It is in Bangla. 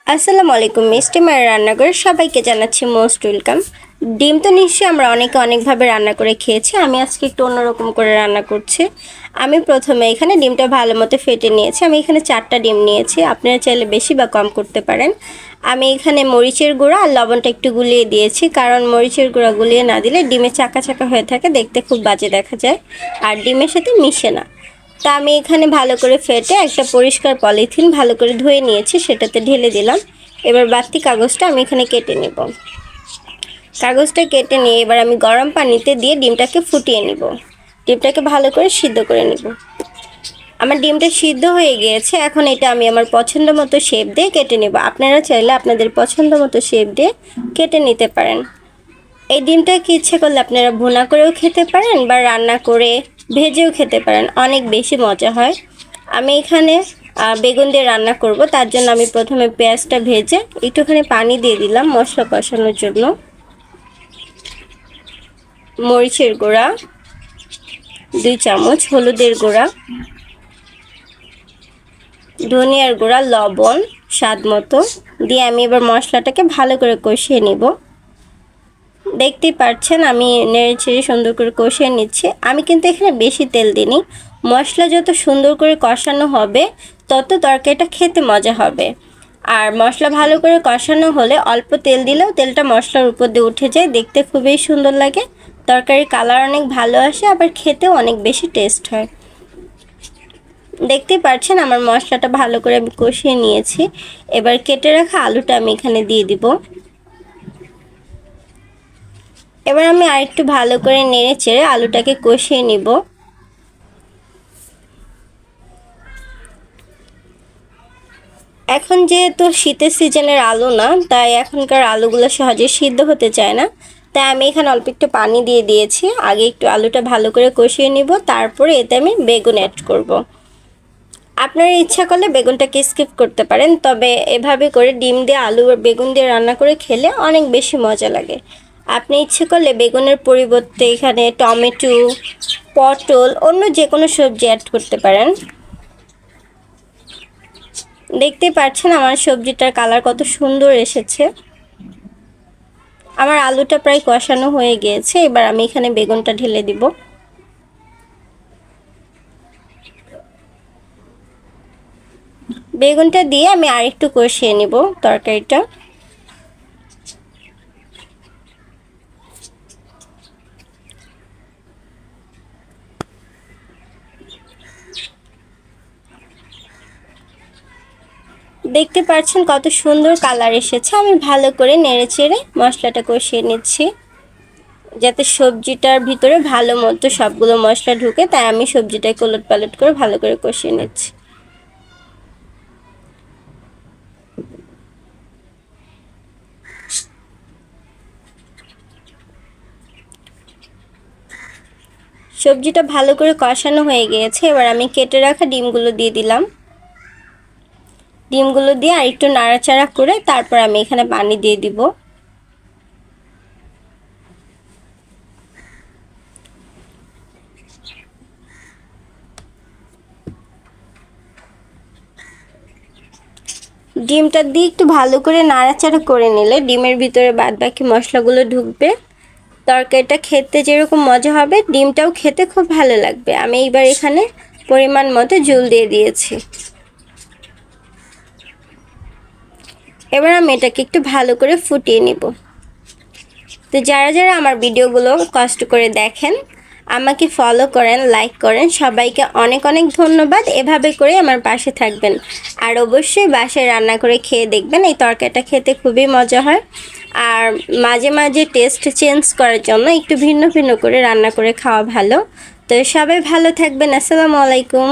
আসসালামু আলাইকুম। মিষ্টি মায়ের রান্নাঘরে সবাইকে জানাচ্ছি মোস্ট ওয়েলকাম। ডিম তো নিশ্চয়ই আমরা অনেকভাবে রান্না করে খেয়েছি। আমি আজকে একটু অন্যরকম করে রান্না করছি। আমি প্রথমে এখানে ডিমটা ভালো মতো ফেটে নিয়েছি। আমি এখানে 4টা ডিম নিয়েছি, আপনারা চাইলে বেশি বা কম করতে পারেন। আমি এখানে মরিচের গুঁড়া আর লবণটা একটু গুলিয়ে দিয়েছি, কারণ মরিচের গুঁড়া গুলিয়ে না দিলে ডিমে চাকা চাকা হয়ে থাকে, দেখতে খুব বাজে দেখা যায় আর ডিমের সাথে মিশে না। তা আমি এখানে ভালো করে ফেটে একটা পরিষ্কার পলিথিন ভালো করে ধুয়ে নিয়েছি, সেটাতে ঢেলে দিলাম। এবার বাড়তি কাগজটা আমি এখানে কেটে নেব। কাগজটা কেটে নিয়ে এবার আমি গরম পানিতে দিয়ে ডিমটাকে ফুটিয়ে নেব। ডিমটাকে ভালো করে সিদ্ধ করে নেব। আমার ডিমটা সিদ্ধ হয়ে গিয়েছে। এখন এটা আমি আমার পছন্দ মতো শেপ দিয়ে কেটে নেব। আপনারা চাইলে আপনাদের পছন্দ মতো শেপ দিয়ে কেটে নিতে পারেন। এই ডিমটাকে ইচ্ছে করলে আপনারা ভুনা করেও খেতে পারেন বা রান্না করে ভেজেও খেতে পারেন, অনেক বেশি মজা হয়। আমি এখানে বেগুন দিয়ে রান্না করব, তার জন্য আমি প্রথমে পেঁয়াজটা ভেজে একটুখানি পানি দিয়ে দিলাম মশলা কষানোর জন্য। মরিচের গুঁড়া 2 চামচ, হলুদের গুঁড়া, ধনিয়ার গুঁড়া, লবণ স্বাদ মতো দিয়ে আমি এবার মশলাটাকে ভালো করে কষিয়ে নিব। দেখতেই পাচ্ছেন আমি নেড়েচেড়ে সুন্দর করে কষিয়ে নিচ্ছি। আমি কিন্তু এখানে বেশি তেল দিইনি। মশলা যত সুন্দর করে কষানো হবে তত তরকারিটা খেতে মজা হবে। আর মশলা ভালো করে কষানো হলে অল্প তেল দিলেও তেলটা মশলার উপর দিয়ে উঠে যায়, দেখতে খুবই সুন্দর লাগে। তরকারির কালার অনেক ভালো আসে, আবার খেতেও অনেক বেশি টেস্ট হয়। দেখতেই পাচ্ছেন আমার মশলাটা ভালো করে আমি কষিয়ে নিয়েছি। এবার কেটে রাখা আলুটা আমি এখানে দিয়ে দিব। এবার আমি আরেকটু ভালো করে নেড়ে চেড়ে আলুটাকে কষিয়ে নিব। এখন যেহেতু শীতের সিজনের আলু না, তাই এখনকার আলুগুলো সহজে সিদ্ধ হতে চায় না, তাই আমি এখানে অল্প একটু পানি দিয়ে দিয়েছি। আগে একটু আলুটা ভালো করে কষিয়ে নিব, তারপরে এতে আমি বেগুন অ্যাড করব। আপনারা ইচ্ছা করলে বেগুনটাকে স্কিপ করতে পারেন, তবে এভাবে করে ডিম দিয়ে আলু আর বেগুন দিয়ে রান্না করে খেলে অনেক বেশি মজা লাগে। আপনি ইচ্ছে করলে বেগুনের পরিবর্তে এখানে টমেটো, পটল, অন্য যে কোনো সবজি অ্যাড করতে পারেন। দেখতে পাচ্ছেন আমার সবজিটার কালার কত সুন্দর এসেছে। আমার আলুটা প্রায় কষানো হয়ে গিয়েছে। এবার আমি এখানে বেগুনটা ঢেলে দিব। বেগুনটা দিয়ে আমি আরেকটু কষিয়ে নিব তরকারিটা। দেখতে পাচ্ছেন কত সুন্দর কালার এসেছে। আমি ভালো করে নেড়েচেড়ে মশলাটা কষিয়ে নিচ্ছি, যাতে সবজিটার ভিতরে ভালো মতো সবগুলো মশলা ঢুকে, তাই আমি সবজিটাকে ওলটপালট করে ভালো করে কষিয়ে নিচ্ছি। সবজিটা ভালো করে কষানো হয়ে গিয়েছে। এবার আমি কেটে রাখা ডিমগুলো দিয়ে দিলাম। ডিমগুলো দিয়ে আর একটু নাড়াচাড়া করে তারপর আমি এখানে পানি দিয়ে দিব। ডিমটা দিয়ে একটু ভালো করে নাড়াচাড়া করে নিলে ডিমের ভিতরে বাদবাকি মশলাগুলো ঢুকবে। তরকারিটা খেতে যেরকম মজা হবে, ডিমটাও খেতে খুব ভালো লাগবে। আমি এইবার এখানে পরিমাণ মতো ঝোল দিয়ে দিয়েছি। এবার আমি এটাকে একটু ভালো করে ফুটিয়ে নিব। তো যারা আমার ভিডিওগুলো কষ্ট করে দেখেন, আমাকে ফলো করেন, লাইক করেন, সবাইকে অনেক ধন্যবাদ। এভাবে করে আমার পাশে থাকবেন আর অবশ্যই বাসায় রান্না করে খেয়ে দেখবেন। এই তরকারিটা খেতে খুবই মজা হয়। আর মাঝে মাঝে টেস্ট চেঞ্জ করার জন্য একটু ভিন্ন করে রান্না করে খাওয়া ভালো। তো সবাই ভালো থাকবেন। আসসালামু আলাইকুম।